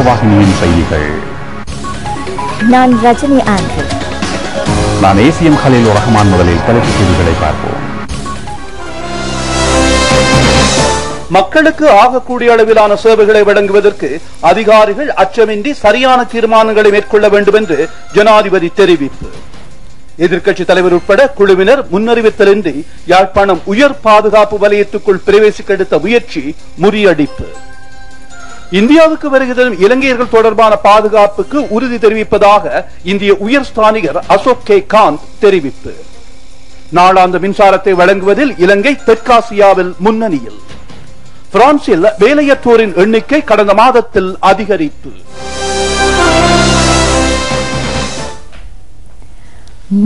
ரூபவாகினியின் செய்திகள். நான் ரஜினி ஆண்ட்ரூ. நான் ஏசிஎம் கலீல் ரஹ்மான். முதலில் தலைப்புச் செய்திகளை பார்ப்போம். மக்களுக்கு ஆகக்கூடிய அளவிலான சேவைகளை வழங்குவதற்கு அதிகாரிகள் அச்சமின்றி சரியான தீர்மானங்களை மேற்கொள்ள வேண்டும் என்று ஜனாதிபதி தெரிவிப்பு. எதிர்க்கட்சித் தலைவர் உட்பட குழுவினர் முன்னறிவித்தலின்றி யாழ்ப்பாணம் உயர் பாதுகாப்பு வலயத்துக்குள் பிரவேசிக்க எடுத்த முயற்சி முறியடிப்பு. இந்தியாவுக்கு வருகை தரும் இலங்கையர்கள் தொடர்பான பாதுகாப்புக்கு உறுதி தெரிவிப்பதாக இந்திய உயர் ஸ்தானிகர் அசோக் கே காந்த் தெரிவிப்பு. நாளாந்த மின்சாரத்தை வழங்குவதில் இலங்கை தெற்காசியாவில் முன்னணியில். பிரான்சில் வேலையற்றோரின் எண்ணிக்கை கடந்த மாதத்தில் அதிகரிப்பு.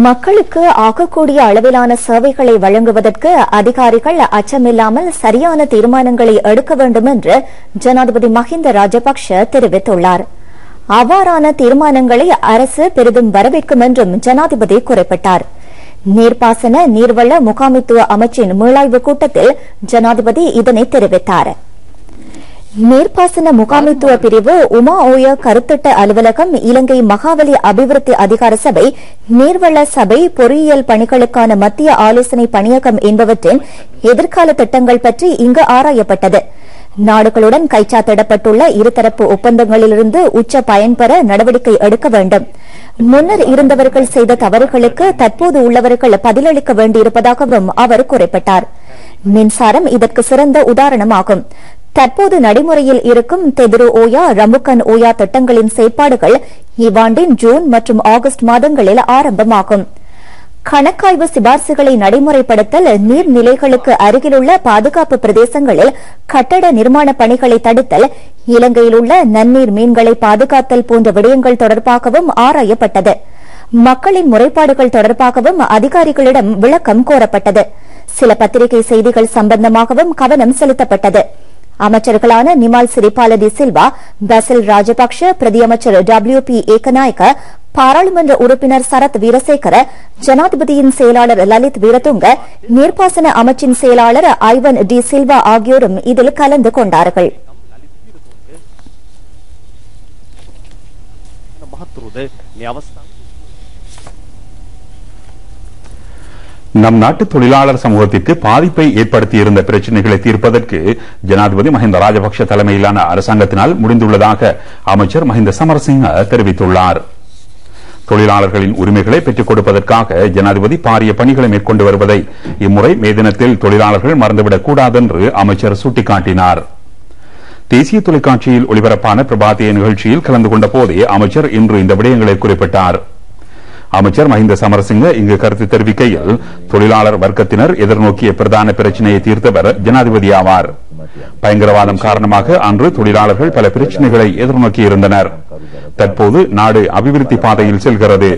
மக்களுக்கு ஆகக்கூடிய அளவிலான சேவைகளை வழங்குவதற்கு அதிகாரிகள் அச்சமில்லாமல் சரியான தீர்மானங்களை எடுக்க வேண்டும் என்று ஜனாதிபதி மஹிந்த ராஜபக்ஷ தெரிவித்துள்ளார். அவ்வாறான தீர்மானங்களை அரசு பெரிதும் வரவேற்கும் என்றும் ஜனாதிபதி குறிப்பிட்டார். நீர்ப்பாசன நீர்வள முகாமைத்துவ அமைச்சின் மீளாய்வு கூட்டத்தில் ஜனாதிபதி இதனை தெரிவித்தார். நீர்ப்பாசன முகாமைத்துவ பிரிவு, உமா ஓய கருத்திட்ட அலுவலகம், இலங்கை மகாவலி அபிவிருத்தி அதிகார சபை, நீர்வள சபை, பொறியியல் பணிகளுக்கான மத்திய ஆலோசனை பணியகம் என்பவற்றின் எதிர்கால திட்டங்கள் பற்றி இங்கு ஆராயப்பட்டது. நாடுகளுடன் கைச்சாத்திடப்பட்டுள்ள இருதரப்பு ஒப்பந்தங்களிலிருந்து உச்ச பயன்பெற நடவடிக்கை எடுக்க வேண்டும். முன்னர் இருந்தவர்கள் செய்த தவறுகளுக்கு தற்போது உள்ளவர்கள் பதிலளிக்க வேண்டியிருப்பதாகவும் அவர் குறிப்பிட்டார். மின்சாரம் இதற்கு சிறந்த உதாரணமாகும். தற்போது நடைமுறையில் இருக்கும் தெதிரு ஓயா, ரம்புக்கன் ஓயா திட்டங்களின் செயற்பாடுகள் இவ்வாண்டின் ஜூன் மற்றும் ஆகஸ்ட் மாதங்களில் ஆரம்பமாகும். கணக்காய்வு சிபார்சுகளை நடைமுறைப்படுத்தல், நீர்நிலைகளுக்கு அருகிலுள்ள பாதுகாப்பு பிரதேசங்களில் கட்டட நிர்மாண பணிகளை தடுத்தல், இலங்கையில் உள்ள நன்னீர் மீன்களை பாதுகாத்தல் போன்ற விடயங்கள் தொடர்பாகவும் ஆராயப்பட்டது. மக்களின் முறைப்பாடுகள் தொடர்பாகவும் அதிகாரிகளிடம் விளக்கம் கோரப்பட்டது. சில பத்திரிகை செய்திகள் சம்பந்தமாகவும் கவனம் செலுத்தப்பட்டது. அமைச்சர்களான நிமால் சிறிபால டி சில்வா, பசில் ராஜபக்ஷ, பிரதியமைச்சர் WP ஏகநாயக்க, பாராளுமன்ற உறுப்பினர் சரத் வீரசேகர, ஜனாதிபதியின் செயலாளர் லலித் வீரதுங்க, நீர்ப்பாசன அமைச்சின் செயலாளர் ஐவன் டி சில்வா ஆகியோரும் இதில் கலந்து கொண்டார்கள். நம் நாட்டு தொழிலாளர் சமூகத்திற்கு பாதிப்பை ஏற்படுத்தியிருந்த பிரச்சினைகளை தீர்ப்பதற்கு ஜனாதிபதி மஹிந்த ராஜபக்ஷ தலைமையிலான அரசாங்கத்தினால் முடிந்துள்ளதாக அமைச்சர் மஹிந்த சமரசிங்க தெரிவித்துள்ளார். தொழிலாளர்களின் உரிமைகளை பெற்றுக் கொடுப்பதற்காக ஜனாதிபதி பாரிய பணிகளை மேற்கொண்டு வருவதை இம்முறை மே தினத்தில் தொழிலாளர்கள் மறந்துவிடக் கூடாது என்று அமைச்சர் சுட்டிக்காட்டினார். தேசிய தொலைக்காட்சியில் ஒளிபரப்பான பிரபாத்திய நிகழ்ச்சியில் கலந்து கொண்ட போதே அமைச்சர் இன்று இந்த விடயங்களை குறிப்பிட்டார். அமைச்சர் மஹிந்த சமரசிங்க இங்கு கருத்து தெரிவிக்கையில், தொழிலாளர் வர்க்கத்தினர் எதிர்நோக்கிய பிரதான பிரச்சினையை தீர்த்தவர் ஜனாதிபதி ஆவார். பயங்கரவாதம் காரணமாக அன்று தொழிலாளர்கள் பல பிரச்சினைகளை எதிர்நோக்கியிருந்தனர். தற்போது நாடு அபிவிருத்தி பாதையில் செல்கிறது.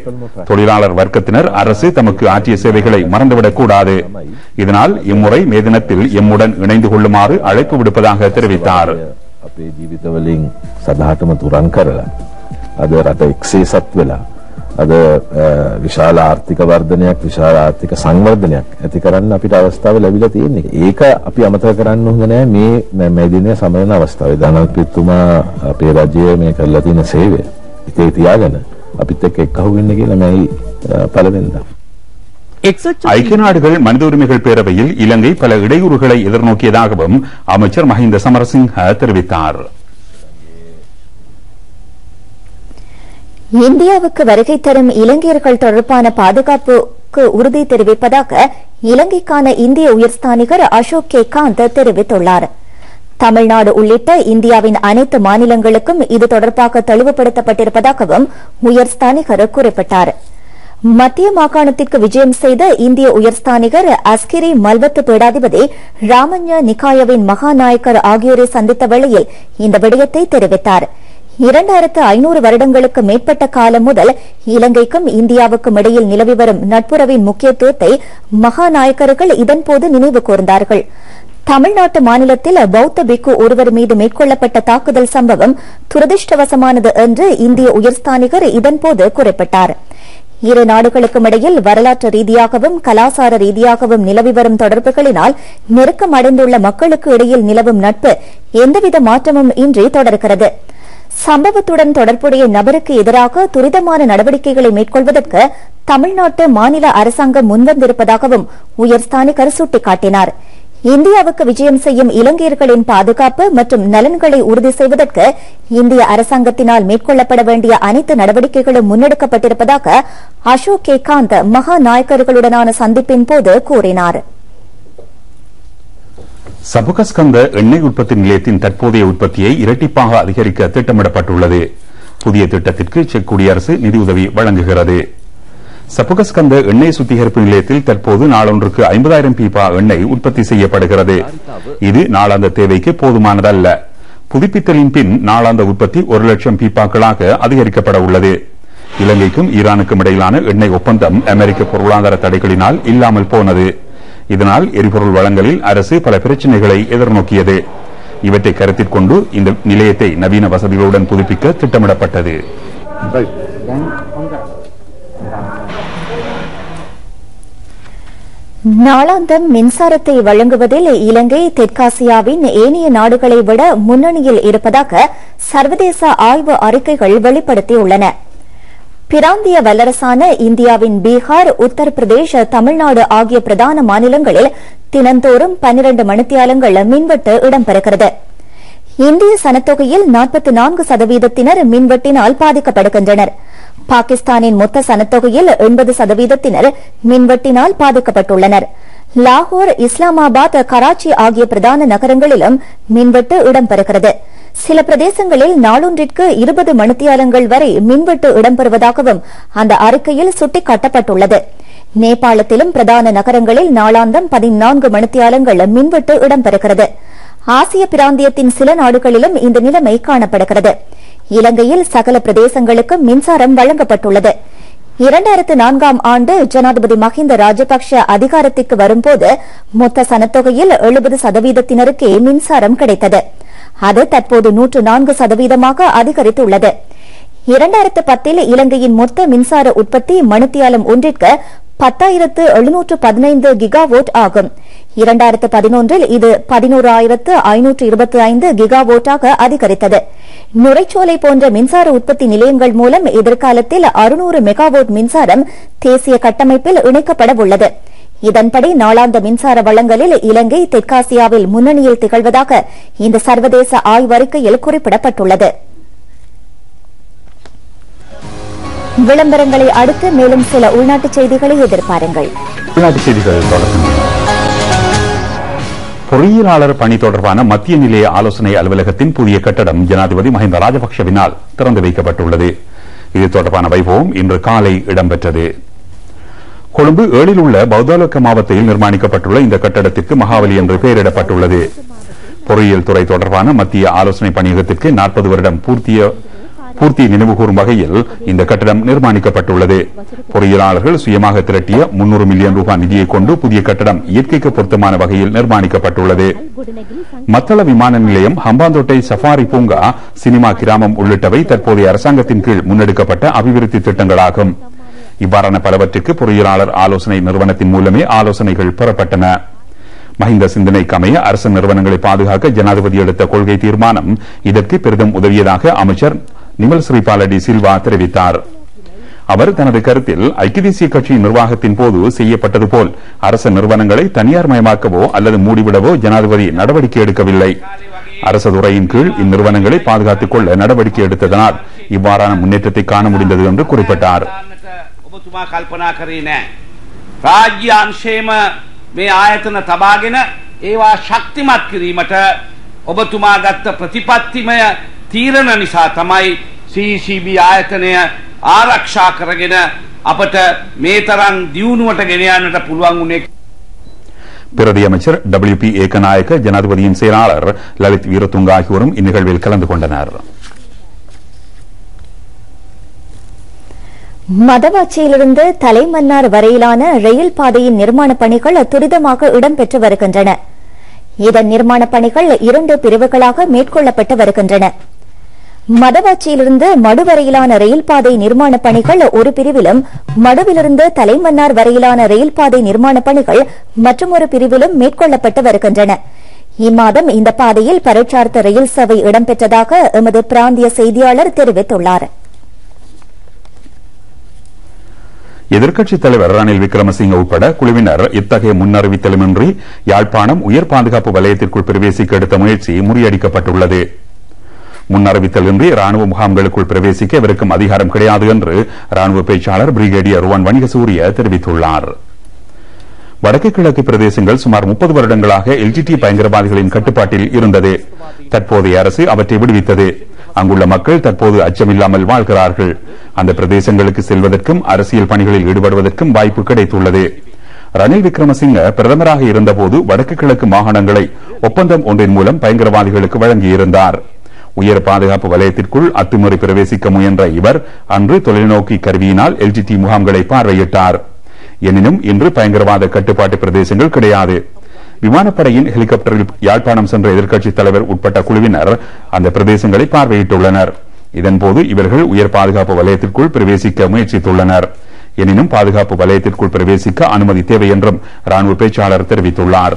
தொழிலாளர் வர்க்கத்தினர் அரசு தமக்கு ஆற்றிய சேவைகளை மறந்துவிடக் கூடாது. இதனால் இம்முறை மே தினத்தில் எம்முடன் இணைந்து கொள்ளுமாறு அழைப்பு விடுப்பதாக தெரிவித்தார். අද විශාල ආර්ථික වර්ධනයක්, විශාල ආර්ථික සංවර්ධනයක් ඇති කරන්න අපිට අවස්ථාව ලැබිලා තියෙන්නේ. ඒක අපි අමතක කරන්න හොඳ නෑ මේ දිනේ සමරන අවස්ථාවේ. ධනල්පතිතුමා අපේ රජයේ මේ කරලා තියෙන සේවය ඉතේ තියාගෙන අපිත් එක්ක එක්කහුව වෙන්න කියලා මම පළවෙනිදා. ஐக்கிய நாடுகள் மனித உரிமைகள் பேரவையில் இலங்கை பல இடையூறுகளை எதிர்நோக்கியதாகவும் அமைச்சர் மஹிந்த சமரசிங்க தெரிவித்தார். இந்தியாவுக்கு வருகை தரும் இலங்கையர்கள் தொடர்பான பாதுகாப்புக்கு உறுதி தெரிவிப்பதாக இலங்கைக்கான இந்திய உயர்ஸ்தானிகர் அசோக் கே காந்த் தெரிவித்துள்ளார். தமிழ்நாடு உள்ளிட்ட இந்தியாவின் அனைத்து மாநிலங்களுக்கும் இது தொடர்பாக தெளிவுபடுத்தப்பட்டிருப்பதாகவும் உயர்ஸ்தானிகர் குறிப்பிட்டார். மத்திய மாகாணத்திற்கு விஜயம் செய்த இந்திய உயர்ஸ்தானிகர் அஸ்கிரி மல்வத்து பீடாதிபதி ராமன்ய நிகாயவின் மகாநாயக்கர் ஆகியோரை சந்தித்த வேளையில் இந்த விடயத்தை தெரிவித்தார். 2500 வருடங்களுக்கு மேற்பட்ட காலம் முதல் இலங்கைக்கும் இந்தியாவுக்கும் இடையில் நிலவி வரும் நட்புறவின் முக்கியத்துவத்தை மகாநாயக்கர்கள் இதன்போது நினைவு கூர்ந்தார்கள். தமிழ்நாட்டு மாநிலத்தில் பௌத்த பிக்கு ஒருவர் மீது மேற்கொள்ளப்பட்ட தாக்குதல் சம்பவம் துரதிருஷ்டவசமானது என்று இந்திய உயர்ஸ்தானிகர் இதன்போது குறிப்பிட்டார். இரு நாடுகளுக்கும் இடையில் வரலாற்று ரீதியாகவும் கலாசார ரீதியாகவும் நிலவி வரும் தொடர்புகளினால் நெருக்கம் அடைந்துள்ள மக்களுக்கு இடையில் நிலவும் நட்பு எந்தவித மாற்றமும் இன்றி தொடர்கிறது. சம்பவத்துடன் தொடர்புடைய நபருக்கு எதிராக துரிதமான நடவடிக்கைகளை மேற்கொள்வதற்கு தமிழ்நாட்டு மாநில அரசாங்கம் முன்வந்திருப்பதாகவும் உயர்ஸ்தானிகர் சுட்டிக்காட்டினார். இந்தியாவுக்கு விஜயம் செய்யும் இலங்கையர்களின் பாதுகாப்பு மற்றும் நலன்களை உறுதி செய்வதற்கு இந்திய அரசாங்கத்தினால் மேற்கொள்ளப்பட வேண்டிய அனைத்து நடவடிக்கைகளும் முன்னெடுக்கப்பட்டிருப்பதாக அசோக் கே காந்த் மகாநாயக்கர்களுடனான சந்திப்பின் போது கூறினார். சபுகஸ்கந்த எண்ணெய் உற்பத்தி நிலையத்தின் தற்போதைய உற்பத்தியை இரட்டிப்பாக அதிகரிக்க திட்டமிடப்பட்டுள்ளது. புதிய திட்டத்திற்கு செக் குடியரசு நிதியுதவி வழங்குகிறது. சபுகஸ்கந்த எண்ணெய் சுத்திகரிப்பு நிலையத்தில் தற்போது நாளொன்றுக்கு 50,000 பீப்பா எண்ணெய் உற்பத்தி செய்யப்படுகிறது. இது நாளாந்த தேவைக்கு போதுமானதல்ல. புதுப்பித்தலின் பின் நாளாந்த உற்பத்தி 1,00,000 பீப்பாக்களாக அதிகரிக்கப்பட உள்ளது. இலங்கைக்கும் ஈரானுக்கும் இடையிலான எண்ணெய் ஒப்பந்தம் அமெரிக்க பொருளாதார தடைகளினால் இல்லாமல் போனது. இதனால் எரிபொருள் வழங்கலில் அரசு பல பிரச்சினைகளை எதிர்நோக்கியது. இவற்றை கருத்தில் கொண்டு இந்த நிலையத்தை நவீன வசதிகளுடன் புதுப்பிக்க திட்டமிடப்பட்டது. நாளாந்தம் மின்சாரத்தை வழங்குவதில் இலங்கை தெற்காசியாவின் ஏனைய நாடுகளை விட முன்னணியில் இருப்பதாக சர்வதேச ஆய்வு அறிக்கைகள் வெளிப்படுத்தியுள்ளன. பிராந்திய வல்லரசான இந்தியாவின் பீகார், உத்தரப்பிரதேஷ், தமிழ்நாடு ஆகிய பிரதான மாநிலங்களில் தினந்தோறும் 12 மணித்தியாலங்கள் மின்வெட்டு இடம்பெறுகிறது. இந்திய சனத்தொகையில் 44% மின்வெட்டினால் பாதிக்கப்படுகின்றனர். பாகிஸ்தானின் மொத்த சனத்தொகையில் 80% மின்வெட்டினால் பாதிக்கப்பட்டுள்ளனர். லாகூர், இஸ்லாமாபாத், கராச்சி ஆகிய பிரதான நகரங்களிலும் மின்வெட்டு இடம்பெறுகிறது. சில பிரதேசங்களில் நாளொன்றிற்கு 20 மணித்தியாலங்கள் வரை மின்வெட்டு இடம்பெறுவதாகவும் அந்த அறிக்கையில் சுட்டிக்காட்டப்பட்டுள்ளது. நேபாளத்திலும் பிரதான நகரங்களில் நாளாந்தம் 14 மணித்தியாலங்கள் மின்வெட்டு இடம்பெறுகிறது. ஆசிய பிராந்தியத்தின் சில நாடுகளிலும் இந்த நிலைமை காணப்படுகிறது. இலங்கையில் சகல பிரதேசங்களுக்கும் மின்சாரம் வழங்கப்பட்டுள்ளது. 2004ஆம் ஆண்டு ஜனாதிபதி மஹிந்த ராஜபக்ஷ அதிகாரத்திற்கு வரும்போது மொத்த சனத்தொகையில் 70%-த்தினருக்கே மின்சாரம் கிடைத்தது. அது தற்போது 104% அதிகரித்துள்ளது. 2010இல் இலங்கையின் மொத்த மின்சார உற்பத்தி மணித்தியாலம் ஒன்றிற்கு 10,715 கிகாவோட் ஆகும். 2011இல் இது 11,525 கிகாவோட்டாக அதிகரித்தது. நுரைச்சோலை போன்ற மின்சார உற்பத்தி நிலையங்கள் மூலம் எதிர்காலத்தில் 600 மெகாவாட் மின்சாரம் தேசிய கட்டமைப்பில் இணைக்கப்பட உள்ளது. இதன்படி நாளாந்த மின்சார வழங்கலில் இலங்கை தெற்காசியாவில் முன்னணியில் திகழ்வதாக இந்த சர்வதேச ஆய்வறிக்கையில் குறிப்பிடப்பட்டுள்ளது. விளம்பரங்களை அடுத்து மேலும் சில உள்நாட்டுச் செய்திகளை எதிர்பாருங்கள். உள்நாட்டுச் செய்திகள் தொடர்ந்து. பொறியியலாளர் பணி தொடர்பான மத்திய நிலைய ஆலோசனை அலுவலகத்தின் புதிய கட்டடம் ஜனாதிபதி மஹிந்த ராஜபக்ஷவினால் திறந்து வைக்கப்பட்டுள்ளது. இது தொடர்பான வைபவம் இன்று காலை இடம்பெற்றது. கொழும்பு 7இல் உள்ள பௌத்தாலோக்க மாவட்டத்தில் நிர்மாணிக்கப்பட்டுள்ள இந்த கட்டடத்திற்கு மகாவலி என்று பெயரிடப்பட்டுள்ளது. பொறியியல் துறை தொடர்பான மத்திய ஆலோசனை பணியகத்திற்கு 40 வருடம் பூர்த்தி நினைவுகூரும் வகையில் இந்த கட்டடம் நிர்மாணிக்கப்பட்டுள்ளது. பொறியியலாளர்கள் சுயமாக திரட்டிய 300 மில்லியன் ரூபாய் நிதியை கொண்டு புதிய கட்டடம் இயற்கைக்கு பொருத்தமான வகையில் நிர்மாணிக்கப்பட்டுள்ளது. மத்தள விமான நிலையம், ஹம்பாந்தோட்டை சஃபாரி பூங்கா, சினிமா கிராமம் உள்ளிட்டவை தற்போதைய அரசாங்கத்தின் கீழ் முன்னெடுக்கப்பட்ட அபிவிருத்தி திட்டங்களாகும். இவ்வாறான பலவற்றுக்கு பொறியியலாளர் ஆலோசனை நிறுவனத்தின் மூலமே ஆலோசனைகள் பெறப்பட்டன. மஹிந்த சிந்தனைக்கு அமைய அரசு நிறுவனங்களை பாதுகாக்க ஜனாதிபதி எடுத்த கொள்கை தீர்மானம் இதற்கு பெரிதும் உதவியதாக அமைச்சர் நிமல் ஸ்ரீபாலடி சில்வா தெரிவித்தார். அவர் தனது கருத்தில் ஐக்கிய தேசிய கட்சி நிர்வாகத்தின் போது செய்யப்பட்டது போல் அரசு நிறுவனங்களை தனியார் மயமாக்கவோ அல்லது மூடிவிடவோ ஜனாதிபதி நடவடிக்கை எடுக்கவில்லை. அரசு துறையின் கீழ் இந்நிறுவனங்களை பாதுகாத்துக் கொள்ள நடவடிக்கை எடுத்ததனால் இவ்வாறான முன்னேற்றத்தை காண முடிந்தது என்று குறிப்பிட்டார். රාජ්‍ය අංශයේම මේ ආයතන තබාගෙන ඒවා ශක්තිමත් කිරීමට ඔබතුමා ගත්ත ප්‍රතිපත්තිමය තීරණ නිසා තමයි CCB ආයතනය ආරක්ෂා කරගෙන අපට මේ තරම් දියුණුවට ගෙන යන්නට පුළුවන් වුණේ. பிரதி அமைச்சர் WP ஏகநாயக்க, ஜனாதிபதியின் செயலாளர் லலித் வீரதுங்க ஆகியோரும் இந்நிகழ்வில் கலந்து கொண்டனர். மதவாச்சியிலிருந்து தலைமன்னார் வரையிலான ரயில் பாதையின் நிர்மாணப் பணிகள் துரிதமாக இடம்பெற்று வருகின்றன. இதன் நிர்மாணப் பணிகள் 2 பிரிவுகளாக மேற்கொள்ளப்பட்டு வருகின்றன. மதவாச்சியிலிருந்து மடு வரையிலான ரயில் பாதை நிர்மாணப் பணிகள் ஒரு பிரிவிலும், மடுவிலிருந்து தலைமன்னார் வரையிலான ரயில் பாதை நிர்மாணப் பணிகள் மற்றொரு பிரிவிலும் மேற்கொள்ளப்பட்டு வருகின்றன. இம்மாதம் இந்த பாதையில் பரீட்சார்த்த ரயில் சேவை இடம்பெற்றதாக எமது பிராந்திய செய்தியாளர் தெரிவித்துள்ளார். எதிர்க்கட்சித் தலைவர் ரணில் விக்ரமசிங்க உட்பட குழுவினர் இத்தகைய முன்னறிவித்தலுமின்றி யாழ்ப்பாணம் உயர் பாதுகாப்பு வலயத்திற்குள் பிரவேசிக்க எடுத்த முயற்சி முறியடிக்கப்பட்டுள்ளது. முன்னறிவித்தலின்றி ராணுவ முகாம்களுக்குள் பிரவேசிக்க இவருக்கும் அதிகாரம் கிடையாது என்று ராணுவ பேச்சாளர் பிரிகேடியர் ருவான் வணிகசூரிய தெரிவித்துள்ளார். வடக்கு கிழக்கு பிரதேசங்கள் சுமார் 30 வருடங்களாக எல்டிடி பயங்கரவாதிகளின் கட்டுப்பாட்டில் இருந்தது. தற்போதைய அரசு அவற்றை விடுவித்தது. அங்குள்ள மக்கள் தற்போது அச்சமில்லாமல் வாழ்கிறார்கள். அந்த பிரதேசங்களுக்கு செல்வதற்கும் அரசியல் பணிகளில் ஈடுபடுவதற்கும் வாய்ப்பு கிடைத்துள்ளது. ரணில் விக்ரமசிங்க பிரதமராக இருந்தபோது வடக்கு கிழக்கு மாகாணங்களை ஒப்பந்தம் ஒன்றின் மூலம் பயங்கரவாதிகளுக்கு வழங்கியிருந்தார். உயர் பாதுகாப்பு வலயத்திற்குள் அத்துமீறி பிரவேசிக்க முயன்ற இவர் அன்று தொலைநோக்கி கருவியினால் எல்டிடி முகாம்களை பார்வையிட்டார். எனினும் இன்று பயங்கரவாத கட்டுப்பாட்டு பிரதேசங்கள் கிடையாது. விமானப்படையின் ஹெலிகாப்டரில் யாழ்ப்பாணம் சென்ற எதிர்க்கட்சித் தலைவர் உட்பட்ட குழுவினர் அந்த பிரதேசங்களை பார்வையிட்டுள்ளனர். இதன்போது இவர்கள் உயர் பாதுகாப்பு வலயத்திற்குள் பிரவேசிக்க முயற்சித்துள்ளனர். எனினும் பாதுகாப்பு வலயத்திற்குள் பிரவேசிக்க அனுமதி தேவை என்றும் ராணுவ பேச்சாளர் தெரிவித்துள்ளார்.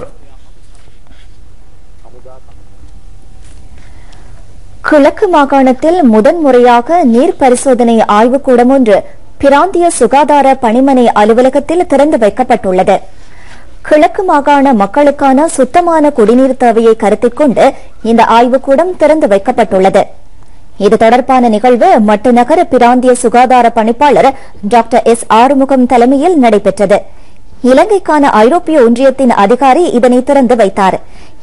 கிழக்கு மாகாணத்தில் முதன்முறையாக நீர் பரிசோதனை ஆய்வுக்கூடம் ஒன்று பிராந்திய சுகாதார பணிமனை அலுவலகத்தில் திறந்து வைக்கப்பட்டுள்ளது. கிழக்கு மாகாண மக்களுக்கான சுத்தமான குடிநீர் தேவையை கருத்தில் கொண்டு இந்த ஆய்வுக்கூடம் திறந்து வைக்கப்பட்டுள்ளது. இது தொடர்பான நிகழ்வு மட்டுநகர பிராந்திய சுகாதார பணிப்பாளர் டாக்டர் எஸ் ஆறுமுகம் தலைமையில் நடைபெற்றது. இலங்கைக்கான ஐரோப்பிய ஒன்றியத்தின் அதிகாரி இதனை திறந்து வைத்தார்.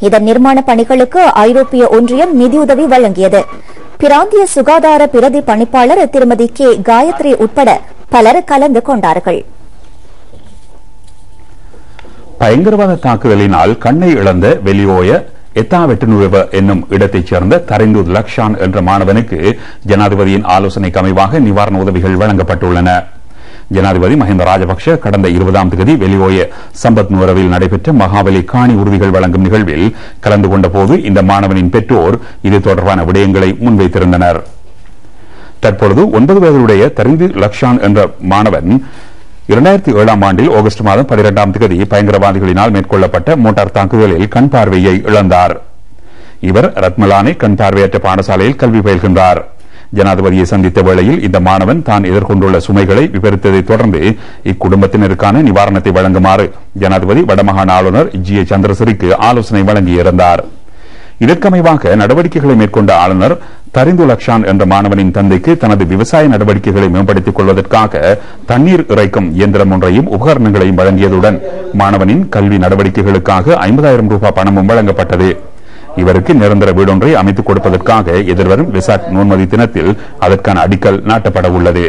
இதன் நிர்மாண பணிகளுக்கு ஐரோப்பிய ஒன்றியம் நிதியுதவி வழங்கியது. பிராந்திய சுகாதார பிரதி பணிப்பாளர் திருமதி கே காயத்ரி உட்பட பலர் கலந்து கொண்டார்கள். பயங்கரவாத தாக்குதலினால் கண்ணை இழந்த வெளியோய எத்தாவெட்டுனுவ என்னும் இடத்தைச் சேர்ந்த தரிந்து லக்ஷான் என்ற மாணவனுக்கு ஜனாதிபதியின் ஆலோசனைக்கு அமைவாக நிவாரண உதவிகள் வழங்கப்பட்டுள்ளன. ஜனாதிபதி மஹிந்த ராஜபக்ஷ கடந்த 20ஆம் தேதி வெளியோய சம்பத் நுவரவில் நடைபெற்ற மகாபலி காணி உறுதிகள் வழங்கும் நிகழ்வில் கலந்து கொண்டபோது இந்த மாணவனின் பெற்றோர் இது தொடர்பான விடயங்களை முன்வைத்திருந்தனர். தற்பொழுது 9 வயதுடைய தரிந்து லக்ஷான் என்ற மாணவன் 2007ஆம் ஆண்டில் ஆகஸ்ட் மாதம் 12ஆம் தேதி பயங்கரவாதிகளினால் மேற்கொள்ளப்பட்ட மோட்டார் தாக்குதலில் கண் பார்வையை இழந்தார். இவர் ரத்மலானை கண் பார்வையற்ற பாடசாலையில் கல்வி பயில்கின்றார். ஜனாதிபதியை சந்தித்த வேளையில் இந்த மாணவன் தான் எதிர்கொண்டுள்ள சுமைகளை விவரித்ததைத் தொடர்ந்து இக்குடும்பத்தினருக்கான நிவாரணத்தை வழங்குமாறு ஜனாதிபதி வடமாகாண ஆளுநர் ஜி ஏ சந்திரசிறிக்கு ஆலோசனை வழங்கியிருந்தார். இதற்கமைவாக நடவடிக்கைகளை மேற்கொண்ட ஆளுநர் தரிந்து லக்ஷான் என்ற மாணவனின் தந்தைக்கு தனது விவசாய நடவடிக்கைகளை மேம்படுத்திக் கொள்வதற்காக தண்ணீர் இறைக்கும் இயந்திரம் ஒன்றையும் உபகரணங்களையும் வழங்கியதுடன் மாணவனின் கல்வி நடவடிக்கைகளுக்காக 50,000 ரூபாய் பணமும் வழங்கப்பட்டது. இவருக்கு நிரந்தர வீடொன்றை அமைத்துக் கொடுப்பதற்காக எதிர்வரும் வெசாக் நோன்மதி தினத்தில் அதற்கான அடிக்கல் நாட்டப்பட உள்ளது.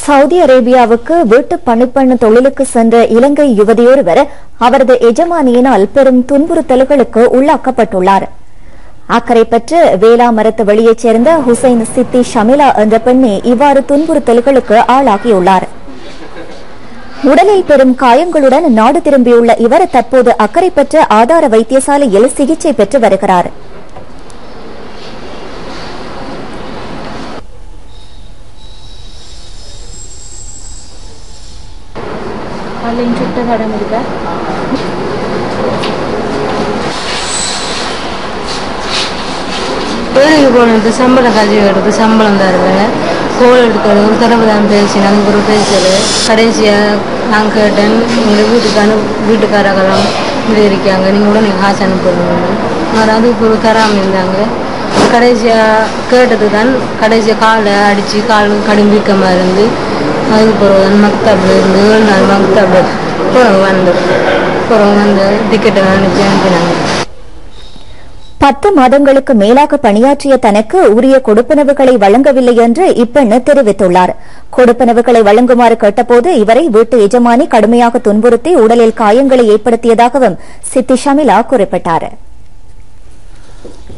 சவுதி அரேபியாவுக்கு வீட்டு பணிப்பெண் தொழிலுக்கு சென்ற இலங்கை யுவதியொருவர் அவரது எஜமானியினால் பெரும் துன்புறுத்தல்களுக்கு உள்ளாக்கப்பட்டுள்ளார். அக்கரைப்பற்று வேளாமரத்து வெளியைச் சேர்ந்த ஹுசைன் சித்தி ஷமிலா என்ற பெண்ணே இவ்வாறு துன்புறுத்தல்களுக்கு ஆளாகியுள்ளார். உடலில் பெரும் காயங்களுடன் நாடு திரும்பியுள்ள இவர் தற்போது அக்கரைப்பற்று ஆதார வைத்தியசாலையில் சிகிச்சை பெற்று வருகிறார். வேலைக்கு போனது சம்பளம் கல்வி எடுத்து சம்பளம் தருவேன், கோல் எடுக்கிறது ஒரு தடவை தான் பேசினாங்க, ஒரு பேசுறது. கடைசியாக நான் கேட்டேன், எங்கள் வீட்டுக்காரர்களும் இது இருக்காங்க, நீங்கள் கூட நீங்கள் காசு அனுப்பணும். ஆனால் அதுக்கு ஒரு தராமல் இருந்தாங்க. கடைசியாக கேட்டது தான் கடைசியாக காலை அடித்து கால் கடும் வீக்கமாக இருந்து அதுக்கு பிறகு மக்தாபில் இருந்து 7 நாள் மக்தாபில் பிறகு வந்து டிக்கெட்டை அனுப்பி அனுப்பினாங்க. 10 மாதங்களுக்கு மேலாக பணியாற்றிய தனக்கு உரிய கொடுப்பனவுகளை வழங்கவில்லை என்று இப்பெண் தெரிவித்துள்ளார். கொடுப்பனவுகளை வழங்குமாறு கேட்டபோது இவரை வீட்டு எஜமானி கடுமையாக துன்புறுத்தி உடலில் காயங்களை ஏற்படுத்தியதாகவும் சித்தி ஷமிலா குறிப்பிட்டார்.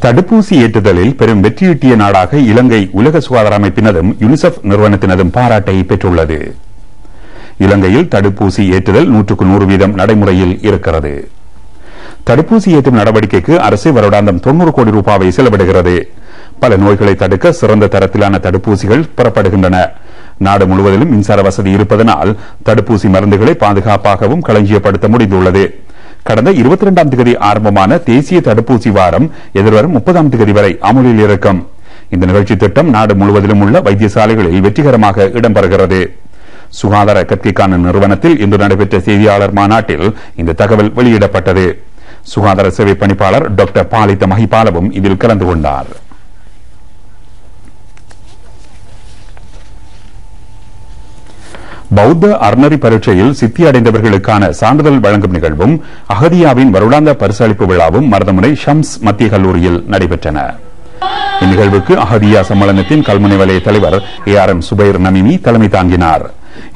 தடுப்பூசி ஏற்றுதலில் பெரும் வெற்றியீட்டிய நாடாக இலங்கை உலக சுகாதார அமைப்பினதும் யுனிசெஃப் நிறுவனத்தினதும் பாராட்டை பெற்றுள்ளது. இலங்கையில் தடுப்பூசி ஏற்றுதல் 100% நடைமுறையில் இருக்கிறது. தடுப்பூசி ஏற்றும் நடவடிக்கைக்கு அரசு வருடாந்தம் 90 கோடி ரூபாவை செலவிடுகிறது. பல நோய்களை தடுக்க சிறந்த தரத்திலான தடுப்பூசிகள் பெறப்படுகின்றன. நாடு முழுவதிலும் மின்சார வசதி இருப்பதனால் தடுப்பூசி மருந்துகளை பாதுகாப்பாகவும் களஞ்சியப்படுத்த முடிந்துள்ளது. கடந்த 22ஆம் தேதி ஆரம்பமான தேசிய தடுப்பூசி வாரம் எதிர்வரும் 30ஆம் தேதி வரை அமலில் இருக்கும். இந்த நிகழ்ச்சி திட்டம் நாடு முழுவதிலும் உள்ள வைத்தியசாலைகளில் வெற்றிகரமாக இடம்பெறுகிறது. சுகாதார கற்கைக்கான நிறுவனத்தில் இன்று நடைபெற்ற செய்தியாளர் மாநாட்டில் இந்த தகவல் வெளியிடப்பட்டது. சுகாதார சேவை பணிப்பாளர் டாக்டர் பாலித்த மஹிபாலவும் இதில் கலந்து கொண்டார். பௌத்த அறநெறி பரீட்சையில் சித்தி அடைந்தவர்களுக்கான சான்றிதழ் வழங்கும் நிகழ்வும் அஹதியாவின் வருடாந்த பரிசளிப்பு விழாவும் மருதமுனை ஷம்ஸ் மத்திய கல்லூரியில் நடைபெற்றன. இந்நிகழ்வுக்கு அஹதியா சம்மேளனத்தின் கல்முனை வலய தலைவர் ARM சுபைர் நமீமி தலைமை தாங்கினார்.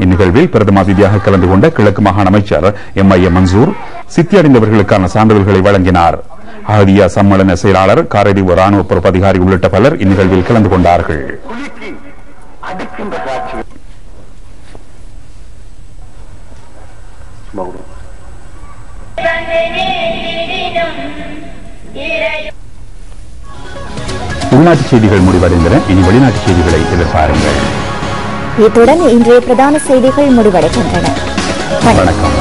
இந்நிகழ்வில் பிரதம அதிதியாக கலந்து கொண்ட கிழக்கு மாகாண அமைச்சர் MIA மன்சூர் சித்தி அடைந்தவர்களுக்கான சான்றிதழ்களை வழங்கினார். அஹதியா சம்மேளன செயலாளர் காரைதீவு ராணுவ பொறுப்பு அதிகாரி உள்ளிட்ட பலர் இந்நிகழ்வில் கலந்து கொண்டார்கள். உள்நாட்டு செய்திகள் முடிவடைந்தன. இனி வெளிநாட்டு செய்திகளை எதிர்பாருங்கள். இத்துடன் இன்றைய பிரதான செய்திகள் முடிவடைகின்றன. வணக்கம்.